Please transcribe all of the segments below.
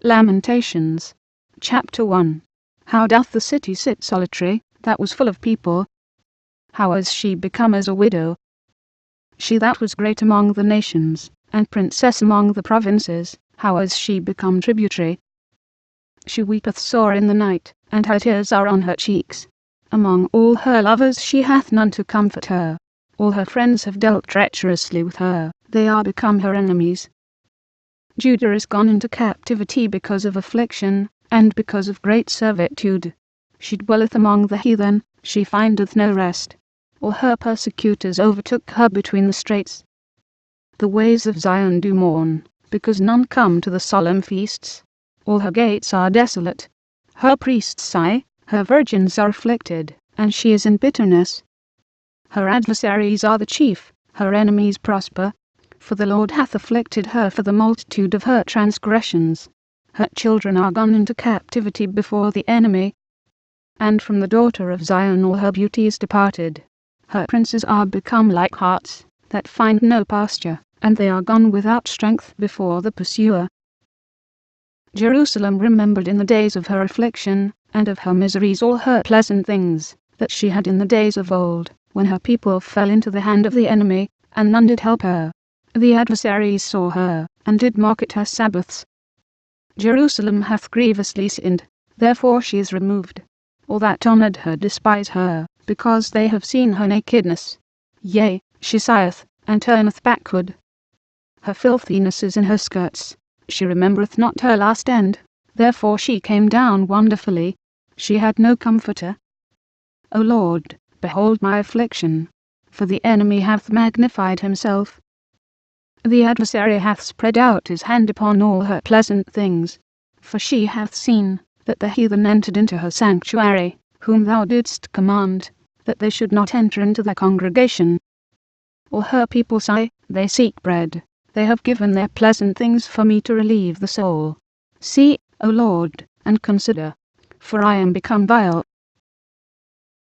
Lamentations, chapter 1. How doth the city sit solitary, that was full of people? How is she become as a widow? She that was great among the nations, and princess among the provinces, how is she become tributary? She weepeth sore in the night, and her tears are on her cheeks. Among all her lovers she hath none to comfort her. All her friends have dealt treacherously with her, they are become her enemies. Judah is gone into captivity because of affliction, and because of great servitude. She dwelleth among the heathen, she findeth no rest. All her persecutors overtook her between the straits. The ways of Zion do mourn, because none come to the solemn feasts. All her gates are desolate. Her priests sigh, her virgins are afflicted, and she is in bitterness. Her adversaries are the chief, her enemies prosper. For the Lord hath afflicted her for the multitude of her transgressions. Her children are gone into captivity before the enemy. And from the daughter of Zion all her beauty is departed. Her princes are become like harts, that find no pasture, and they are gone without strength before the pursuer. Jerusalem remembered in the days of her affliction, and of her miseries all her pleasant things, that she had in the days of old, when her people fell into the hand of the enemy, and none did help her. The adversaries saw her, and did mock at her Sabbaths. Jerusalem hath grievously sinned, therefore she is removed. All that honoured her despise her, because they have seen her nakedness. Yea, she sigheth, and turneth backward. Her filthiness is in her skirts, she remembereth not her last end, therefore she came down wonderfully. She had no comforter. O Lord, behold my affliction, for the enemy hath magnified himself. The adversary hath spread out his hand upon all her pleasant things, for she hath seen that the heathen entered into her sanctuary, whom thou didst command, that they should not enter into thy congregation. All her people sigh, they seek bread, they have given their pleasant things for me to relieve the soul. See, O Lord, and consider, for I am become vile.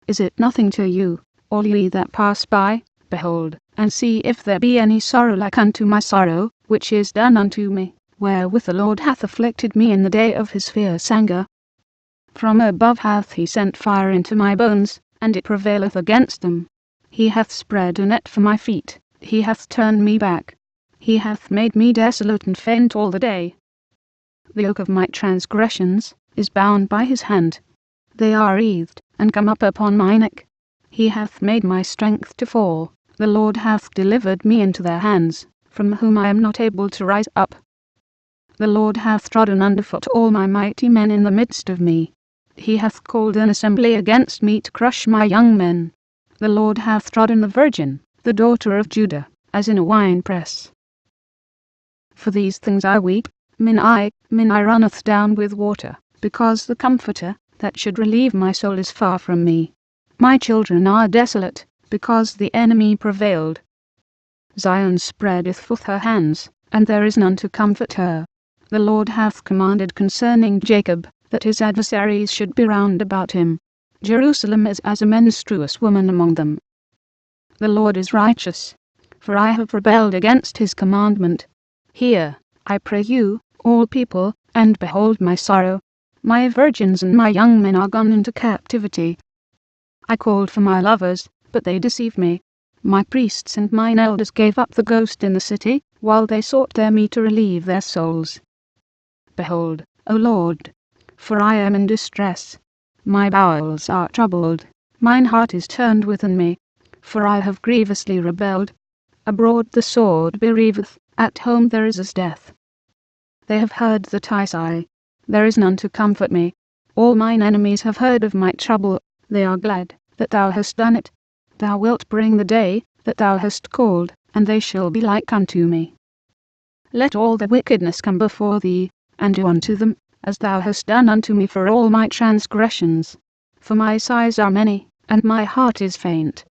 Is it nothing to you, all ye that pass by? Behold, and see if there be any sorrow like unto my sorrow, which is done unto me, wherewith the Lord hath afflicted me in the day of his fierce anger. From above hath he sent fire into my bones, and it prevaileth against them. He hath spread a net for my feet, he hath turned me back. He hath made me desolate and faint all the day. The yoke of my transgressions is bound by his hand. They are wreathed, and come up upon my neck. He hath made my strength to fall. The Lord hath delivered me into their hands, from whom I am not able to rise up. The Lord hath trodden under foot all my mighty men in the midst of me. He hath called an assembly against me to crush my young men. The Lord hath trodden the virgin, the daughter of Judah, as in a winepress. For these things I weep, mine eye runneth down with water, because the Comforter, that should relieve my soul, is far from me. My children are desolate, because the enemy prevailed. Zion spreadeth forth her hands, and there is none to comfort her. The Lord hath commanded concerning Jacob, that his adversaries should be round about him. Jerusalem is as a menstruous woman among them. The Lord is righteous, for I have rebelled against his commandment. Hear, I pray you, all people, and behold my sorrow. My virgins and my young men are gone into captivity. I called for my lovers, but they deceive me. My priests and mine elders gave up the ghost in the city, while they sought their meat to relieve their souls. Behold, O Lord, for I am in distress. My bowels are troubled, mine heart is turned within me, for I have grievously rebelled. Abroad the sword bereaveth, at home there is as death. They have heard that I sigh, there is none to comfort me. All mine enemies have heard of my trouble, they are glad that thou hast done it. Thou wilt bring the day that thou hast called, and they shall be like unto me. Let all their wickedness come before thee, and do unto them, as thou hast done unto me for all my transgressions. For my sighs are many, and my heart is faint.